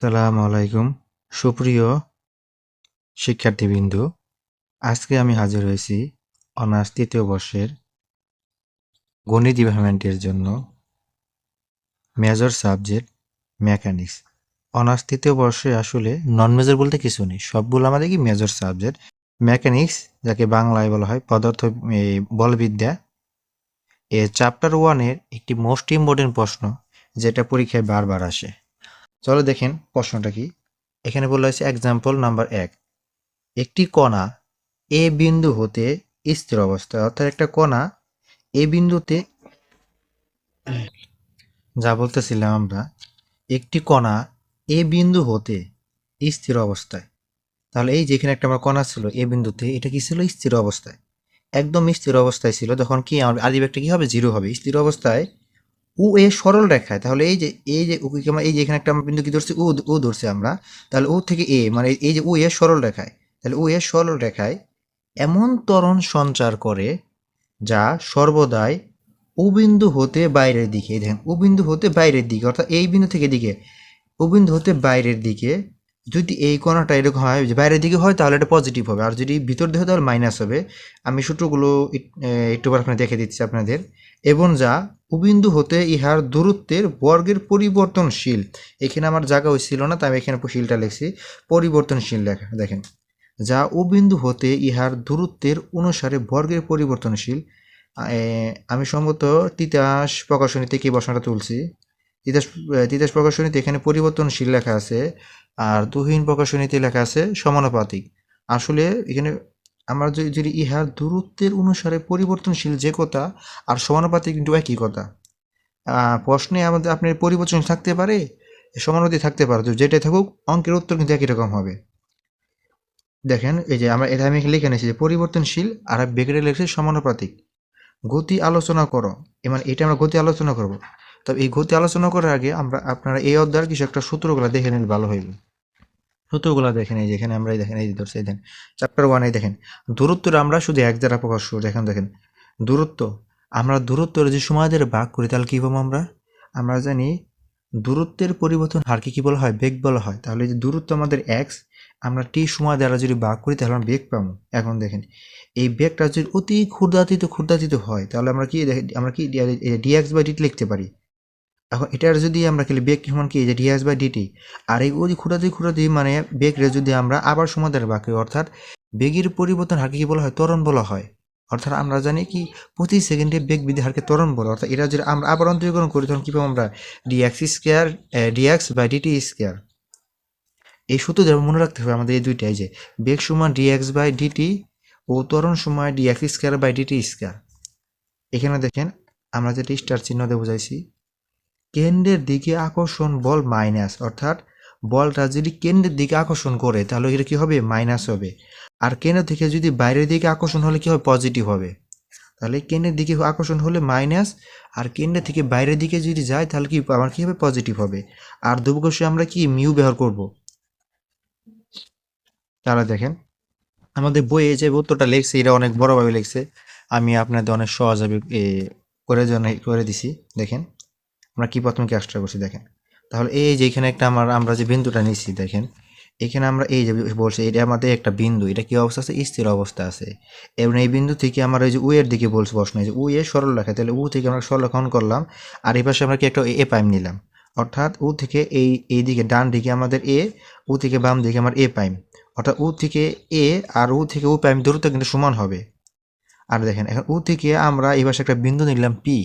আসসালামু আলাইকুম সুপ্রিয় শিক্ষার্থীবৃন্দ, আজকে আমি হাজির হয়েছি অনার্স তৃতীয় বর্ষের গণিত ডিপার্টমেন্টের জন্য মেজর সাবজেক্ট মেকানিক্স। অনার্স তৃতীয় বর্ষে আসলে নন মেজর বলতে কিছু নেই, সবগুলো আমাদের কি মেজর সাবজেক্ট। মেকানিক্স, যাকে বাংলায় বলা হয় পদার্থ বলবিদ্যা, এর চ্যাপ্টার 1-এর একটি মোস্ট ইম্পর্টেন্ট প্রশ্ন, যেটা পরীক্ষায় বারবার আসে। চলো দেখেন প্রশ্নটা কি। এখানে বলা হয়েছে এক্সাম্পল নাম্বার 1, একটি কণা এ বিন্দু হতে স্থির অবস্থায়, অর্থাৎ একটা কণা এ বিন্দুতে, যা বলতেছিলাম আমরা, একটি কণা এ বিন্দু হতে স্থির অবস্থায়। তাহলে এই যেখানে একটা আমার কণা ছিল এ বিন্দুতে, এটা কি ছিল? স্থির অবস্থায়, একদম স্থির অবস্থায় ছিল। তখন কি আমার আদিবেগটা কি হবে? জিরো হবে। স্থির অবস্থায় ও এ সরল রেখায়, তাহলে এই যে ও কি এই যে এখানে একটা আমরা বিন্দু কি ধরছি? ও ধরছি আমরা। তাহলে ও থেকে এ, মানে এই যে ও এ সরল রেখায়, তাহলে ও এ সরল রেখায় এমন ত্বরণ সঞ্চার করে যা সর্বদাই ও বিন্দু হতে বাইরের দিকে, দেখেন ও বিন্দু হতে বাইরের দিকে, অর্থাৎ এই বিন্দু থেকে দিকে, ও বিন্দু হতে বাইরের দিকে। যদি এই কোণাটা এরকম হয় যে বাইরের দিকে হয়, তাহলে এটা পজিটিভ হবে, আর যদি ভিতর দিকে হয় তাহলে মাইনাস হবে। আমি সূত্রগুলো একটু আপনাকে দেখে দিচ্ছি আপনাদের। এবং যা উবিন্দু হতে ইহার দূরত্বের বর্গের পরিবর্তনশীল, এখানে আমার জায়গা হয়েছিল না, তাই আমি এখানে শিলটা লিখছি পরিবর্তনশীল লেখা। দেখেন, যা উবিন্দু হতে ইহার দূরত্বের অনুসারে বর্গের পরিবর্তনশীল। আমি সম্ভবত তিতাস প্রকাশনী থেকে এই প্রশ্নটা তুলছি। তিতাস প্রকাশনীতে এখানে পরিবর্তনশীল লেখা আছে, আর তুহিন প্রকাশনীতে লেখা আছে সমানুপাতিক। আসলে এখানে আমরা যদি ইহার দূরত্বের অনুসারে পরিবর্তনশীল যে কথা, আর সমানুপাতিক কিন্তু একই কথা। প্রশ্নে আমাদের আপনার পরিবর্তনশীল থাকতে পারে, সমানুপাতিক থাকতে পারে, যেটাই থাকুক অঙ্কের উত্তর কিন্তু একই রকম হবে। দেখেন, এই যে আমরা এটা আমি লিখে নিয়েছি যে পরিবর্তনশীল, আর বেগরে লিখছি সমানুপাতিক। গতি আলোচনা করো, মানে এটা আমরা গতি আলোচনা করব। তবে এই গতি আলোচনা করার আগে আপনারা এই অধ্যায়ের কিছু একটা সূত্রগুলো দেখে নিলে ভালো হইবে। সূত্রগুলো দেখেন, এই যেখানে আমরা দেখেন, এই ধরছে দেন চ্যাপ্টার 1-এ দেখেন দূরত্বটা আমরা শুধু এক দ্বারা প্রকাশ করি। দেখেন দূরত্ব, আমরা দূরত্বের যে সময় দ্বারা ভাগ করি, তাহলে কী পাবো? আমরা জানি দূরত্বের পরিবর্তন হারকে কি বলা হয়? বেগ বলা হয়। তাহলে যে দূরত্ব আমাদের এক্স, আমরা টি সময় দ্বারা যদি ভাগ করি, তাহলে আমরা বেগ পাবো। এখন দেখেন, এই বেগটা যদি অতি ক্ষুদ্রাতিত হয়, তাহলে আমরা কি ডিএক্স বাই ডিটি লিখতে পারি। এখন এটার যদি আমরা খেলি বেগ সমান কি, যে ডিএক্স বাই ডিটি, আর এই অতি ক্ষুদ্রাতি মানে বেগরে যদি আমরা আবার সময় দ্বারা ভাগ করি, অর্থাৎ বেগের পরিবর্তন হারকে কি বলা হয়? ত্বরণ বলা হয়। অর্থাৎ আমরা জানি কি প্রতি সেকেন্ডে বেগ বৃদ্ধি হারকে ত্বরণ বলে। অর্থাৎ এটা যদি আমরা আবার অন্তরীকরণ করি, তখন কী পাবো আমরা? D x square d x by DT square. এই সূত্র দ্বারা মনে রাখতে হবে আমাদের এই দুইটাই, যে বেগ সমান ডিএক্স বাই ডিটি ও ত্বরণ সময় d x square by DT square. এখানে দেখেন আমরা যেটা স্টার চিহ্ন দিয়ে বোঝাইছি, কেন্দ্রের দিকে আকর্ষণ বল মাইনাস, অর্থাৎ বলটা যদি কেন্দ্রের দিকে আকর্ষণ করে, তাহলে এটা কি হবে? মাইনাস হবে। আর কেন্দ্র থেকে যদি বাইরের দিকে আকর্ষণ হলে কি হবে? পজিটিভ হবে। তাহলে কেন্দ্রের দিকে আকর্ষণ হলে মাইনাস, আর কেন্দ্রের থেকে বাইরের দিকে যদি যায়, তাহলে কি আমার কি হবে? পজিটিভ হবে। আর ধ্রুবকশে আমরা কি মিউ ব্যবহার করব। তাহলে দেখেন আমাদের বইয়ে যে উত্তরটা লিখছে, এটা অনেক বড়ভাবে লিখছে, আমি আপনাদের অনেক সহজভাবে করে দিছি। দেখেন আমরা কি প্রথমে কাজটা করছি দেখেন। তাহলে এই যে এখানে একটা আমরা যে বিন্দুটা নিচ্ছি, দেখেন এখানে আমরা এই যে বলছি, এটা আমাদের একটা বিন্দু, এটা কি অবস্থা আছে? স্থির অবস্থা আছে। এবং এই বিন্দু থেকে আমরা ওই যে উ এর দিকে বলছি প্রশ্ন, যে উ এ সরল রেখা, তাহলে উ থেকে আমরা সরলরেখাঙ্কন করলাম, আর এই পাশে আমরা কি একটা এ প্রাইম নিলাম। অর্থাৎ উ থেকে এই দিকে ডান দিকে আমাদের এ, উ থেকে বাম দিকে আমার এ প্রাইম। অর্থাৎ উ থেকে এ আর উ থেকে উ প্রাইম দূরত্ব কিন্তু সমান হবে। আর দেখেন এখন উ থেকে আমরা এই পাশে একটা বিন্দু নিলাম পি,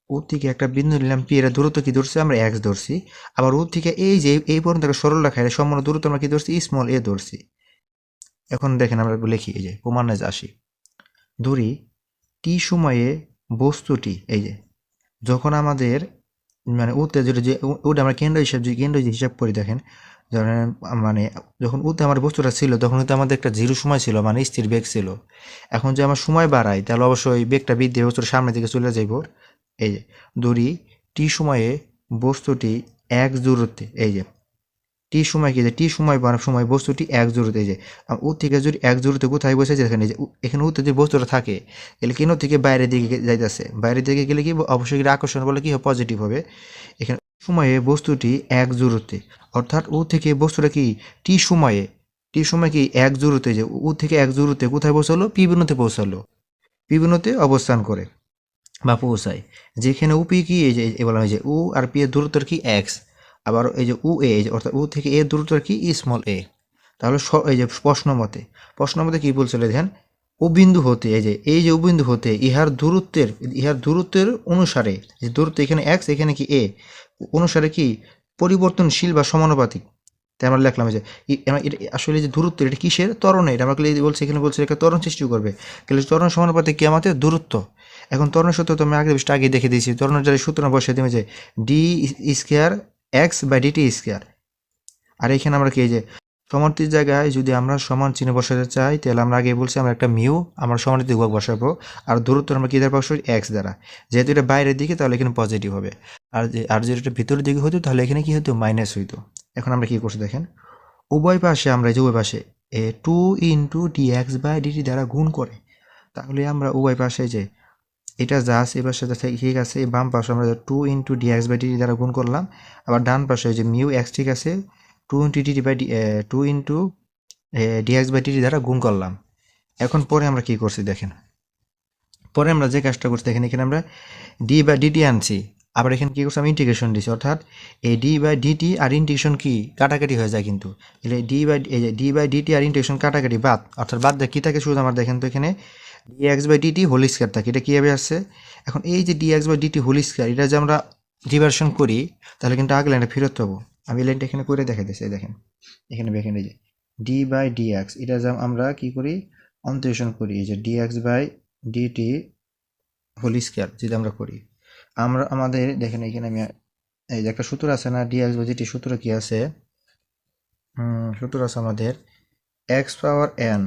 ও থেকে একটা বিন্দু নিলাম পি, এর দূরত্ব কি ধরছি? আমরা এক্স ধরছি। আবার ও থেকে এই যে এই পর্যন্ত একটা সরল রেখা, এর সম্পূর্ণ দূরত্ব আমরা কি ধরছি? স্মল এ ধরছি। এখন দেখেন আমরা লিখি, এই যে প্রমাণে আসি, ধরি টি সময়ে বস্তুটি, এই যে যখন আমাদের মানে উতে যে ওটা আমরা কেন্দ্র হিসাব করি, দেখেন ধরেন মানে যখন উতে আমার বস্তুটা ছিল, তখন তো আমাদের একটা জিরো সময় ছিল, মানে স্থির বেগ ছিল। এখন যে আমার সময় বাড়াই, তাহলে অবশ্যই বেগটা বৃদ্ধি বস্তুর সামনের দিকে চলে যাইব। এই যে ধরি টি সময়ে বস্তুটি এক্স দূরত্বে, এই যে টি সময় কি, যে টি সময় সময় বস্তুটি এক্স দূরত্বে, এই যে ও থেকে যদি এক্স দূরত্বে কোথায় বসেছে, দেখেন এই যে এখানে উতে যে বস্তুটা থাকে, তাহলে কেন থেকে বাইরের দিকে যাইতেছে, বাইরের দিকে গেলে কি অবশ্যই আকর্ষণ বলে কি পজিটিভ হবে। এখানে সময়ে বস্তুটি এক দূরত্বে, অর্থাৎ ও থেকে বস্তুটা কি টি সময়ে, টি সময় কি এক দূরত্বে, যে ও থেকে এক দূরত্বে কোথায় পৌঁছালো, পি বিন্দুতে পৌঁছালো, পি বিন্দুতে অবস্থান করে বা পৌঁছায়। যেখানে উপি কি এই যে বলা হয় যে উ আর পি এর দূরত্ব কি এক্স, আবার এই যে উ এ অর্থাৎ উ থেকে এর দূরত্ব কি স্মল এ। তাহলে এই যে প্রশ্ন মতে কি বলছিল দেখেন, ও বিন্দু হতে এই যে ও বিন্দু হতে ইহার দূরত্বের অনুসারে, যে দূরত্ব এখানে এক্স এখানে কি এ অনুসারে কি পরিবর্তনশীল বা সমানুপাতিক। তাই আমরা লিখলাম যে আসলে যে দূরত্ব এটা কিসের, ত্বরণের। এটা আমরা বলছি এখানে বলছি একটা ত্বরণ সৃষ্টি করবে, তাহলে ত্বরণ সমানুপাতিক কি আমাদের দূরত্ব। এখন ত্বরণের সূত্র তো আমি আগে দেখে দিয়েছি, ত্বরণের যারা সূত্র বসে দেবে যে D square x by DT square. আর এখানে আমরা কি যে সমানুপাতিক জায়গায় যদি আমরা সমান চিহ্ন বসাতে চাই, তাহলে আমরা আগে বলছি আমরা একটা মিউ আমরা সমানুপাতিক ধ্রুবক বসাবো, আর দূরত্ব আমরা কি দ্বারা বসাবো, এক্স দ্বারা। যেহেতু এটা বাইরের দিকে তাহলে এখানে পজিটিভ হবে, আর যেটা এটা ভিতরের দিকে হতো তাহলে এখানে কি হতো, মাইনাস হইতো। এখন আমরা কি করছি দেখেন, উভয় পাশে আমরা যে উভয় পাশে two into d x by d t দ্বারা গুণ করে, তাহলে আমরা উভয় পাশে যে এটা যা আছে এবার সাথে ঠিক আছে, এই বাম পাশে আমরা two into d x by d t দ্বারা গুণ করলাম, আবার ডান পাশে যে মিউ এক্স ঠিক আছে two into d t by two into d x by d t দ্বারা গুণ করলাম। এখন পরে আমরা কি করছি দেখেন, পরে আমরা যে কাজটা করছি দেখেন, এখানে আমরা ডি বাই ডিটি আনছি, আবার এখানে কি করছি আমি ইন্টিগ্রেশন দিচ্ছি, অর্থাৎ এই ডি বাই ডিটি আর ইন্টিগ্রেশন কি কাটাকাটি হয়ে যায়, কিন্তু এলে ডি বাই ডিটি আর ইন্টিগ্রেশন কাটাকাটি বাদ, অর্থাৎ বাদ দেয় কি থাকে শুধু আমার দেখেন তো এখানে d x by DT whole square থাকে। এটা কীভাবে আসছে, এখন এই যে d x by DT whole square এটা যে আমরা ডিভার্সন করি তাহলে কিন্তু আগে লাইনটা ফেরত পাবো। আমি লাইনটা এখানে করে দেখা দিচ্ছি, দেখেন এখানে দেখেন এই যে ডি বাই ডিএক্স এটা যে আমরা কি করি অন্তর্ষণ করি, এই যে d x by DT whole square যদি আমরা করি, আমরা আমাদের দেখেন এখানে আমি এই যে একটা সূত্র আছে না, ডিএক্স বাই ডিটি সূত্র কি আছে, সূত্র আছে আমাদের এক্স পাওয়ার এন।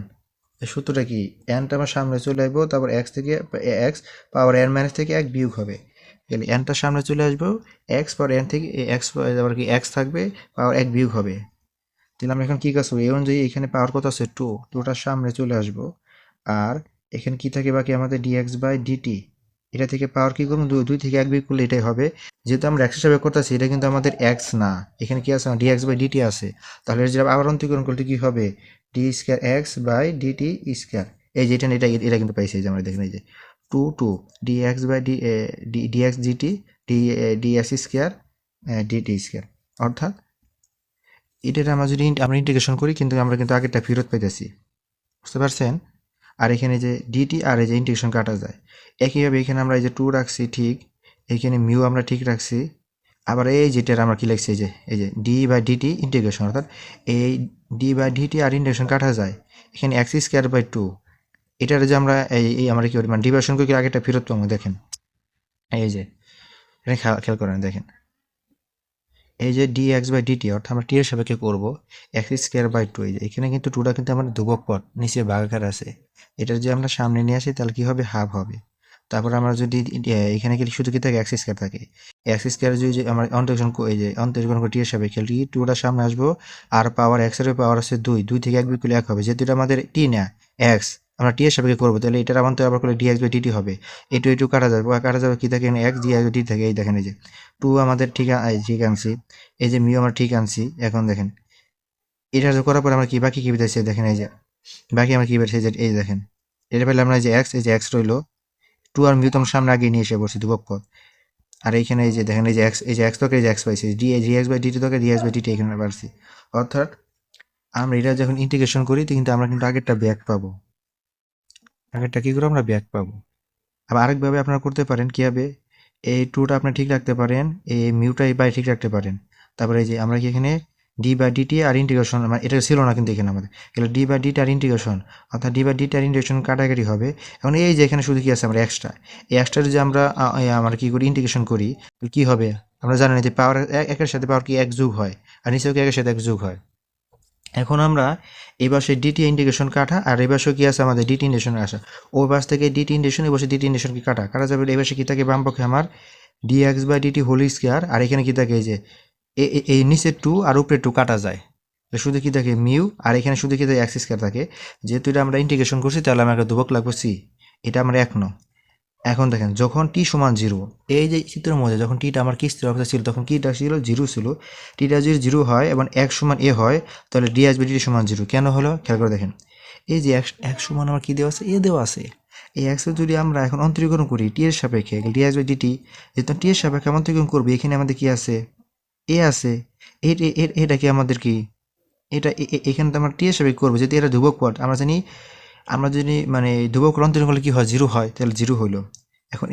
এই সূত্রটা কি, এনটা আমার সামনে চলে আসবো, তারপর এক্স থেকে এক্স পাওয়ার এন মাইনাস থেকে এক বিয়োগ হবে, তাহলে এনটা সামনে চলে আসবো, এক্স পাওয়ার এন থেকে এক্স তারপর কি এক্স থাকবে পাওয়ার এক বিয়োগ হবে। তাহলে আমরা এখন কী কাজ করবো, এই অনুযায়ী এখানে পাওয়ার কত আছে টুটার সামনে চলে আসবো, আর এখানে কি থাকে বাকি আমাদের ডিএক্স বাই ডিটি, এটা থেকে পাওয়ার কি করবো দুই থেকে এক বিয়োগ করলে এটাই হবে। যেহেতু আমরা এক্স হিসাবে করতেছি এটা কিন্তু আমাদের এক্স না, এখানে কি আছে ডিএক্স বাই ডিটি আছে, তাহলে যে আবার অন্তরীকরণ করলে কি হবে d square x by DT square. এই যে এটা কিন্তু পাইছি, যে আমরা দেখেন এই যে two d x by d x d t d x square d t square, অর্থাৎ এটা আমরা যদি আমরা ইন্টিগ্রেশন করি কিন্তু আমরা কিন্তু আগেরটা ফেরত পাইতেছি, বুঝতে পারছেন। আর এখানে যে ডিটি আর এই যে ইন্টিগ্রেশন কাটা যায়, একইভাবে এখানে আমরা এই যে টু রাখছি ঠিক, এখানে মিউ আমরা ঠিক রাখছি, আবার এই যেটার আমরা কি লিখছি এই যে ডি বাই ডিটি ইন্টিগ্রেশন, অর্থাৎ এই ডি বাই ডিটি আর ইন্টিগ্রেশন কাটা যায়, এখানে এক্স স্কোয়ার বাই টু এটার যে আমরা এই আমরা কি করি মানে ডিভাইশন করি আগেটা ফেরত পাবো। দেখেন এই যে এটা খেয়াল করেন, দেখেন এই যে ডি এক্স বাই ডিটি অর্থাৎ আমরা টি এর সাপেক্ষে করবো এক্স স্কোয়ার বাই টু, এই যে এখানে কিন্তু টুটা কিন্তু আমাদের ধ্রুবক পদ নিচে ভাগাকার আছে, এটার যে আমরা সামনে নিয়ে আসি তাহলে কি হবে হাফ হবে। তারপর আমরা যদি এখানে কি শুধু কি থাকে এক্স স্কোয়ার থাকে, এক্স স্কোয়ার যদি আমরা অন্তর্জন টি এর সাপেক্ষে টি টুটা সামনে আসবো, আর পাওয়ার এক্স এর পাওয়ার আছে দুই থেকে এক বিকুল এক হবে, যেহেতু এটা আমাদের টি না এক্স আমরা টি এর সাপেক্ষে করবো, তাহলে এটার আমাদের আবার করলে ডি এক্স বাই ডিটি হবে, এটু কাটা যাবে কি থাকে এখানে এক্স ডি এক্স ডি থাকে, এই দেখেন এই যে টু আমাদের ঠিক আনছি, এই যে মিউ আমরা ঠিক আনছি। এখন দেখেন এটা করার পর আমরা কি বাকি কি পেতেছি, দেখেন এই যে বাকি আমরা কি পেয়েছি যে এই দেখেন এটা পেলে আমরা এই যে এক্স রইলো, টু আর মিউ তো আমরা সামনে আগে নিয়ে এসে বলছি ধ্রুবক পদ, আর এইখানে এই যে দেখেন এই যে এক্স তোকে এই যে এক্স পাইছি ডি এক্স বাই ডিটি তোকে ডি এক্স বাই ডিটি এখানে পারছি, অর্থাৎ আমরা এটা যখন ইন্টিগ্রেশন করি কিন্তু আমরা কিন্তু আগেরটা ব্যাক পাবো, আগেরটা কি করে আমরা ব্যাক পাবো। আবার আরেকভাবে আপনারা করতে পারেন কীভাবে, এই টুটা আপনি ঠিক রাখতে পারেন, এই মিউটা এই বাই ঠিক রাখতে পারেন, তারপরে এই যে আমরা কি এখানে ডি বাই ডিটি আর ইন্টিগ্রেশন মানে এটা ছিল না কিন্তু এখানে আমাদের এগুলো ডি বাই ডিটি আর ইন্টিগ্রেশন, অর্থাৎ ডি বাই ডিটি আর ইন্টিগ্রেশন কাটাকাটি হবে। এখন এই যে এখানে শুধু কি আছে আমরা এক্সট্রা, এই এক্সট্রা যদি আমরা কি করি ইন্টিগ্রেশন করি কি হবে, আমরা জানি না যে পাওয়ার একের সাথে পাওয়ার কি এক যোগ হয়, আর নিচেও কি একের সাথে এক যোগ হয়। এখন আমরা এই পাশে ডিটি ইন্টিগ্রেশন কাটা, আর এই পাশে কি আছে আমাদের ডিটি ইন্টিগ্রেশন আসা, ওই পাশ থেকে ডিটি ইন্টিগ্রেশন এই পাশে ডিটি ইন্টিগ্রেশন কি কাটা যাবে, এই পাশে কি থাকে বাম পক্ষে আমার DX by DT whole square, আর এখানে কি থাকে এই যে এই নিচে টু আর উপরে টু কাটা যায়, শুধু কি থাকে মিউ, আর এখানে শুধু কি থাকে এক্স স্কয়ার থাকে, যেহেতু এটা আমরা ইন্টিগ্রেশন করছি তাহলে আমার একটা ধ্রুবক লাগবে সি, এটা আমরা এক নং। এখন দেখেন যখন টি সমান জিরো, এই যে চিত্রের মধ্যে যখন টিটা আমার কি স্থির অবস্থা ছিল তখন কিটা ছিল জিরো ছিল, টিটা যদি জিরো হয় এবং এক সমান এ হয় তাহলে ডি আসবে ডিটি সমান জিরো। কেন হলো খেয়াল করে দেখেন, এই যে এক সমান আমার কি দেওয়া আছে, এ দেওয়া আছে। এই এক্সের যদি আমরা এখন অন্তরীকরণ করি টি এর সাপেক্ষে, ডি আসবে ডিটি, যেহেতু টি এর সাপেক্ষে অন্তরীকরণ করবো এখানে আমাদের কি আছে, এ আছে। এটা কি আমাদের কি, এটা এখানে তো আমরা টি এর সাপেক্ষে করবো, যেহেতু এটা ধ্রুবক পদ আমরা যদি মানে ধ্রুবক অন্তরীকরণ করলে কি হয়, জিরো হয়, তাহলে জিরো হইলো। এখন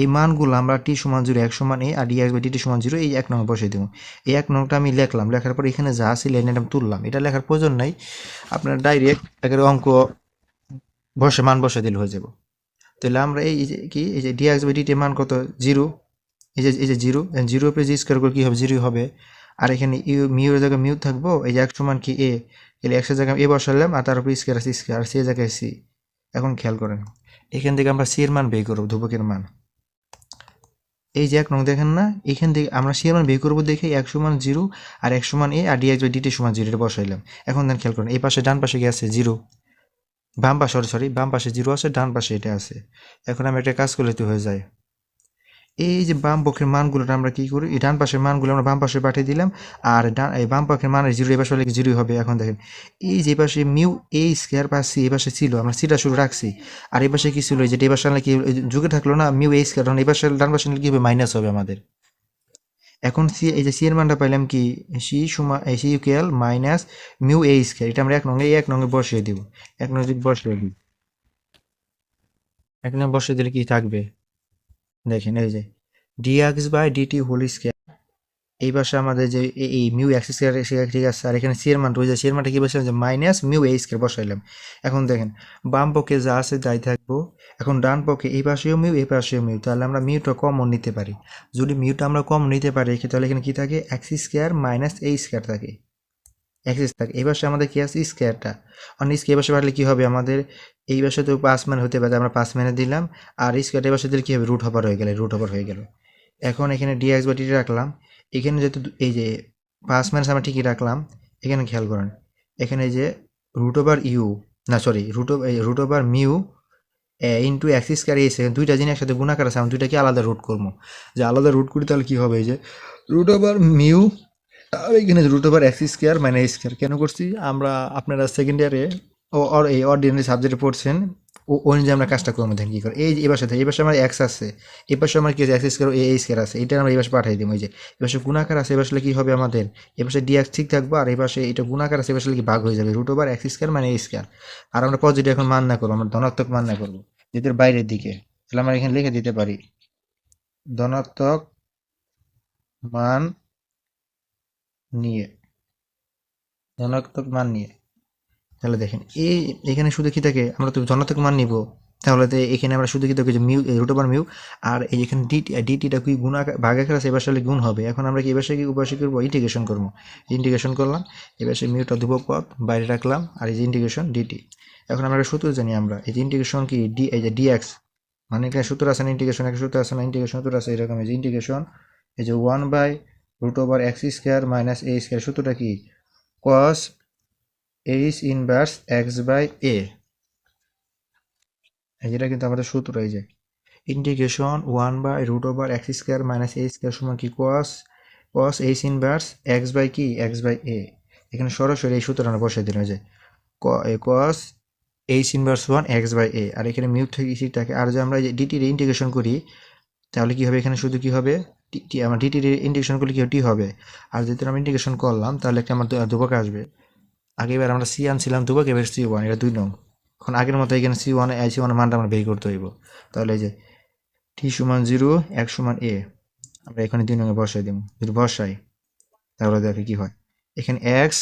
এই মানগুলো আমরা টি সমান জিরো, এক সমান এ আর ডি এক্স বাই ডিটি সমান জিরো, এই এক নম্বর বসিয়ে দেবো। এই এক নম্বরটা আমি লিখলাম, লেখার পর এখানে যা আছে লাইন আমি তুললাম, এটা লেখার প্রয়োজন নাই, আপনার ডাইরেক্ট একের অঙ্ক মান বসে দিলে হয়ে যাব। তাহলে আমরা এই যে কি, এই যে ডি এক্স বাই ডিটি মান কত, জিরো, এই যে zero, zero pay G square করে কি হবে, জিরো হবে। আর এখানে মিউর জায়গায় মিউ থাকবো, এই যে এক সমান কি এ, তাহলে এক্সের জায়গায় এ বসালাম আর তার উপর স্কোয়ার আছে স্কোয়ার, আর সি এর জায়গায় সি। এখন খেয়াল করেন এখান থেকে আমরা সি এর মান বের করবো, ধ্রুবকের মান। এই যে এক নং দেখেন না, এখান থেকে আমরা সি এর মান বের করবো, দেখে এক সমান জিরো আর এক সমান এ আর ডি এক্স বাই ডিটি সমান জিরো, এটা বসাইলাম। এখন দেন খেয়াল করেন এই পাশে ডান পাশে কি আছে, জিরো, বাম পাশে সরি বাম পাশে জিরো আছে, ডান পাশে এটা আছে। এখন আমি একটা কাজ করলে তো হয়ে যায়, এই যে বাম পক্ষের মানগুলোটা আমরা কি করি, এই ডান পাশের মানগুলো আমরা বাম পাশে পাঠিয়ে দিলাম, আর এই বাম পক্ষের মানের জিরো এ পাশে হলে জিরো হবে। এখন দেখেন এই যে পাশে মিউ এ স্কোয়ার বা সি, এ পাশে ছিল, আমরা সিটা শুরু রাখছি, আর এই পাশে কি ছিল, এই যে এই পাশে কি যুগে থাকলো না মিউ এ স্কোয়ার, তখন এই পাশে ডান পাশে কি হবে, মাইনাস হবে আমাদের। এখন সি, এই যে সি এর মানটা পাইলাম কি, সি সমান C equal minus mu A square, এটা আমরা এক নঙ্গে বসিয়ে দিব, এক নঙ্গে যদি বসিয়ে দিই, এক নঙ্গে বসিয়ে দিলে কি থাকবে, দেখেন এই যে d x by DT whole square, এই পাশে আমাদের যে এই মিউ এক্স স্কোয়ার ঠিক আছে, আর এখানে সি এর মান রয়েছে, সি এর মানটা কি বসাইলাম, যে মাইনাস মিউ এ স্কোয়ার বসাইলাম। এখন দেখেন বাম পক্ষে যা আছে তাই থাকবো, এখন ডান পক্ষে এই পাশেও মিউ এই পাশেও মিউ, তাহলে আমরা মিউটা কমন নিতে পারি। যদি মিউটা আমরা কম নিতে পারি তাহলে এখানে কি থাকে, এক্স স্কোয়ার মাইনাস এ স্কোয়ার থাকে, এক্স থাকে। এই পাশে আমাদের কি আছে, স্কোয়ারটা, অন্য স্কোয়ার পাশে বাড়লে কি হবে আমাদের, এই পাশে তো 5 মান হতে পারে, আমরা 5 মানে দিলাম, আর স্কোয়ার এই পাশে দিলে কি হবে, রুট ওভার হয়ে গেল, রুট ওভার হয়ে গেল। এখন এখানে ডিএক্স বা ডিটি রাখলাম, এখানে যেহেতু এই যে 5 মাইনাস আমরা ঠিকই রাখলাম, এখানে খেয়াল করেন এখানে এই যে রুট ওভার ইউ, না sorry root over mu into x square এসে দুইটা জিনিস একসাথে গুণাকার আছে, আমি দুইটাকে আলাদা রুট করবো, যে আলাদা রুট করি তাহলে কি হবে, এই যে রুট ওভার মিউ আর এখানে রুট ওভার এক্স স্কোয়ার মানে এ স্কোয়ার। কেন করছি আমরা, আপনারা সেকেন্ড ইয়ারে এই অর্ডিনারি সাবজেক্টে পড়ছেন, ওই যে আমরা কাজটা করবো, দেখেন কী করে, এই যে এবার সাথে এই পাশে আমার এক্স আছে, এই পাশে আমার কি আছে এক্স স্কোয়ার এ স্কোয়ার আছে, এটা আমরা এই পাশে পাঠিয়ে দিই, ওই যে এই পাশে গুণাকার আছে, এই পাশে কি হবে আমাদের, এই পাশে ডিএক্স ঠিক থাকবো, আর এই পাশে এটা গুণাকার আছে, এই পাশে কি ভাগ হয়ে যাবে, রুট ওভার এক্স স্কোয়ার মানে এ স্কোয়ার। আর আমরা পজিটিভ এখন মান না করবো, আমরা ধনাত্মক মান না করবো, যেহেতু বাইরের দিকে, তাহলে আমরা এখানে লিখে দিতে পারি ধনাত্মক মান নিয়ে, ধনাত্মক মান নিয়ে। তাহলে দেখেন এখানে শুধু কি থাকে, আমরা তো ধনাত্মক মান নিব, তাহলে তো এখানে আমরা শুধু কি থাকে যে মিউ রুট ওভার মিউ, আর এই এখানে ডিটিটা কি গুণ ভাগাকার আছে, এবার সালে গুণ হবে। এখন আমরা কি এবার কি উপাসে করবো, ইন্টিগ্রেশন করবো, ইন্টিগ্রেশন করলাম, এবার সে মিউটা ধ্রুবক পদ বাইরে রাখলাম, আর এই যে ইন্টিগ্রেশন ডিটি। এখন আমরা একটা সূত্র জানি, আমরা এই যে ইন্টিগ্রেশন কি এই যে ডিএক্স, মানে এখানে সূত্র আছে না ইন্টিগ্রেশন, একটা সূত্র আছে না ইন্টিগ্রেশন, সূত্র আছে এরকম, এই যে ইন্টিগ্রেশন এই যে 1/√x² মাইনাস a স্কোয়ার, সূত্রটা কি cos H inverse X by A, যেটা কিন্তু আমাদের সূত্র, এই যে ইন্টিগ্রেশন 1/√x² মাইনাস এ স্কোয়ার সমান কি cos H inverse X by কি এক্স বাই এ। এখানে সরাসরি এই সূত্র আমরা বসাই দিলাম, যে cos H inverse 1 X by A, আর এখানে মিউ থেকে থাকে, আর যে আমরা ডিটির ইন্টিগ্রেশন করি তাহলে কি হবে, এখানে শুধু কি হবে আমার ডিটির ইন্টিগ্রেশন করলে কি টি হবে, আর যেহেতু আমরা ইন্টিগ্রেশন করলাম তাহলে একটা আমার ধ্রুবক আসবে। আগেবার আমরা সি আনছিলাম ধ্রুবক, এবার C1, এটা 2 নং। এখন আগের মতো এখানে C1 এর মানটা আমরা বের করতে হইব, তাহলে এই যে টি সমান 0 এক সমান এ, আমরা এখানে 2 নঙে বসাই দিব, যদি বসাই তাহলে দেখে কি হয়, এখানে এক্স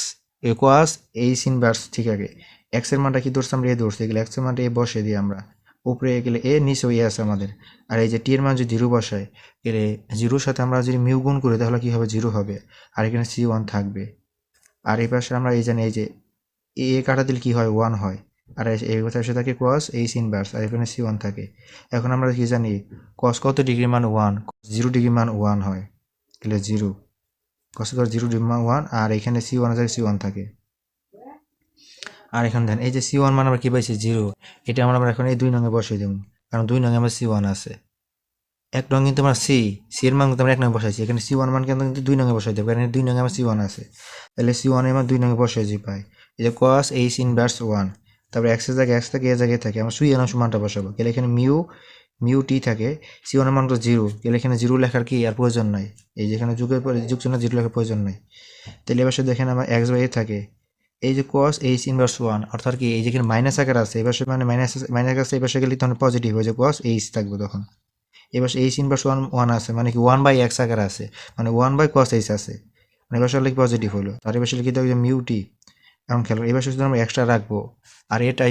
cos এইচ ইনভার্স, ঠিক আছে এক্স এর মানটা কি ধরছি আমরা এ ধরছি, এগুলো এক্স এর মানটা এ বসে দিই আমরা, উপরে গেলে এ নিচে এ আছে আমাদের, আর এই যে টি এর মান যদি 0 বসাই গেলে 0-র সাথে আমরা যদি মিউ গুণ করি তাহলে কি হবে, 0 হবে, আর এখানে C1 থাকবে। আর এই পাশে আমরা এই জানি এই যে এ কাটা দিলে কি হয় 1 হয়, আর এই কথা এসে থাকে cos এইচ ইনভার্স, আর এখানে C1 থাকে। এখন আমরা কি জানি cos কত ডিগ্রি মান 1, 0 ডিগ্রি মান 1 হয়, তাহলে 0 cos 0 ডিগ্রি মান 1, আর এখানে C1 আছে, C1 থাকে। আর এখানে দেন এই যে C1 মান আমরা কি পাইছি 0, এটা আমরা এখন এই 2 নঙে বসিয়ে দেব, কারণ 2 নং আমার C1 আছে। 1 নং কিন্তু আমার সি এর মান কিন্তু আমরা 1 নং বসাইছি, এখানে C1 মান কিন্তু 2 নং এ বসাই দেব, কারণ 2 নং আমার C1 আছে। তাহলে C1 এর মান 2 নং এ বসাইছি পাই, এই যে cos h ইনভার্স 1, তারপর x এর জায়গায় x থাকে, এর জায়গায় থাকে, আমরা সুই এর মানটা বসাবো, তাহলে এখানে মিউ টি থাকে, C1 এর মান তো 0, তাহলে এখানে 0 লেখার কি আর প্রয়োজন নাই, এই যেখানে যুগের পরে যুগ চিহ্ন 0 লেখার প্রয়োজন নাই। তাহলে এবার দেখেন আমার x/a থাকে, এই যে cos h ইনভার্স 1, অর্থাৎ কি এই যেখানে মাইনাস আকার আছে, এবার মানে মাইনাস আছে, এবার গেলে তখন পজিটিভ হয়ে যায়, cos h থাকবে তখন। এবার h ইনভার্স 1 আছে, মানে কি 1/x আকার আছে, মানে 1/cos h আছে, মানে এবার লিখে পজিটিভ হলো। তার এবার লিখে দেবো যে মিউ টি, এখন খেলো এবার শুধু আমরা এক্সট্রা রাখবো, আর এটা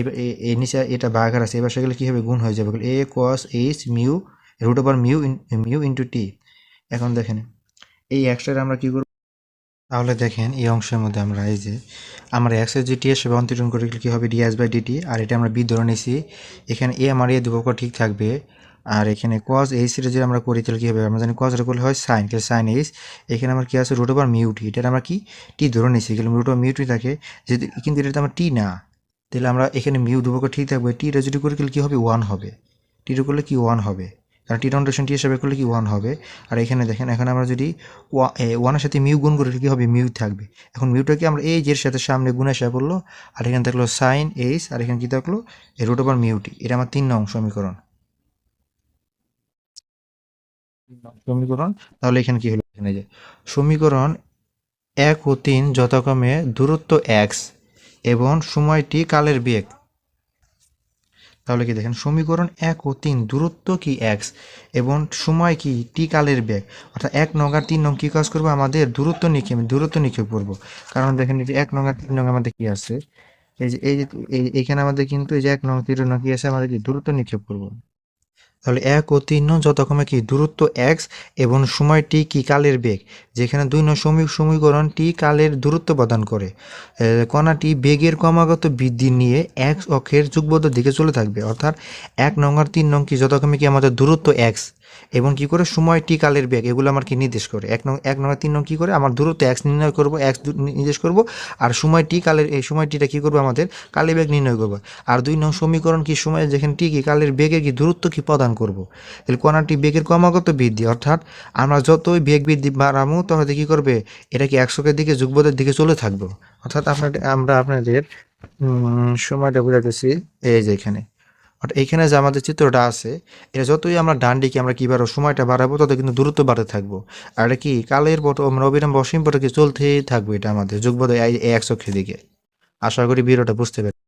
এই নিচে এটা ভাগাকার আছে, এবার গেলে কি হবে, গুণ হয়ে যাবে, a cos h mu root over mu into T. এখন দেখেন এই এক্সট্রা আমরা কি করব, তাহলে দেখেন এই অংশের মধ্যে আমরা এই যে আমরা x এর gt হিসেবে অন্তরণ করে কি হবে ds/dt, আর এটা আমরা b ধরে নিছি, এখানে a আমার এই দুপক্ষ ঠিক থাকবে, আর এখানে cos h এর যে আমরা করি তাহলে কি হবে, আমরা জানি cos এর করলে হয় sin, তাহলে sin h, এখানে আমরা কি আছে রুট ওভার মিউ টি, এটা আমরা কি টি ধরে নিছি, এখানে রুট ওভার মিউ টি থাকে, যদি কিন্তু এটা আমরা টি না, তাহলে আমরা এখানে মিউ দুপক্ষ ঠিক থাকবে, টি টা যদি করে কি হবে 1 হবে, টি করলে কি 1 হবে, কারণ টি রোটেশন টি হিসাবে করলে কি 1 হবে। আর এখানে দেখেন এখন আমরা যদি 1 এর সাথে মিউ গুণ করে কি হবে, মিউ থাকবে, এখন মিউটাকে আমরা এই যে সাথে সামনে গুণে শেষ করলো, আর এখানে থাকলো সাইন এইচ, আর এখানে কি থাকলো রুট ওভার মিউ টি, এটা আমার 3 নং সমীকরণ। তাহলে এখানে কি হলো, এখানে যে সমীকরণ 1 ও 3 যথাক্রমে দূরত্ব x এবং সময়টি কালের বেগ, তাহলে কি দেখেন সমীকরণ 1 ও 3 দূরত্ব কি x এবং সময় কি টি কালের বেগ, অর্থাৎ 1 নং আর 3 নং কি কাজ করবো, আমাদের দূরত্ব নিক্ষেপ করবো, কারণ দেখেন এই যে 1 নং আর 3 নং আমাদের কি আছে, এই যে এইখানে আমাদের কিন্তু এই যে 1 নং 3 নং কি আছে, আমাদের কি দূরত্ব নিক্ষেপ করবো। তাহলে 1 ও 3 নং যথাক্রমে কি দূরত্ব x এবং সময় t কি কালের বেগ, যেখানে 2 নং সমীকরণ t কালের দূরত্ব প্রদান করে, কণাটি বেগের ক্রমাগত বৃদ্ধি নিয়ে x অক্ষের যুগবদ্ধ দিকে চলে থাকবে, অর্থাৎ 1 নং আর 3 নং কি যথাক্রমে কি আমাদের দূরত্ব x এবং কি করে সময় টি কালের বেগ, এগুলো আমার কি নির্দেশ করে, 1 নং আর 3 নং কি করে আমার দূরত্ব x নির্ণয় করব, x নির্দেশ করব, আর সময় টি কালের এই সময় টিটা কি করব আমাদের কালের বেগ নির্ণয় করব, আর 2 নং সমীকরণ কি সময় যেখানে টি কি কালের বেগের কি দূরত্ব কি প্রদান করব, তাহলে কণাটি বেগের ক্রমাগত বৃদ্ধি, অর্থাৎ আমরা যতই বেগ বৃদ্ধি বাড়াবো তখন কি করবে, এটা কি একশোকের দিকে যুগপথের দিকে চলে থাকবো, অর্থাৎ আমরা আপনাদের সময়টা বোঝাতেছি, এই যে এখানে অর্থাৎ এইখানে যে আমাদের চিত্রটা আছে, এটা যতই আমরা ডান দিকে আমরা কি বাড়াবো সময়টা বাড়াবো, তত কিন্তু দূরত্ব বাড়তে থাকবো, আর এটা কি কালের মতো আমরা অবিরাম অসীম পথে কি চলতেই থাকবো, এটা আমাদের যুগপথে এই এক অক্ষের দিকে। আশা করি ভিডিওটা বুঝতে পেরেছি।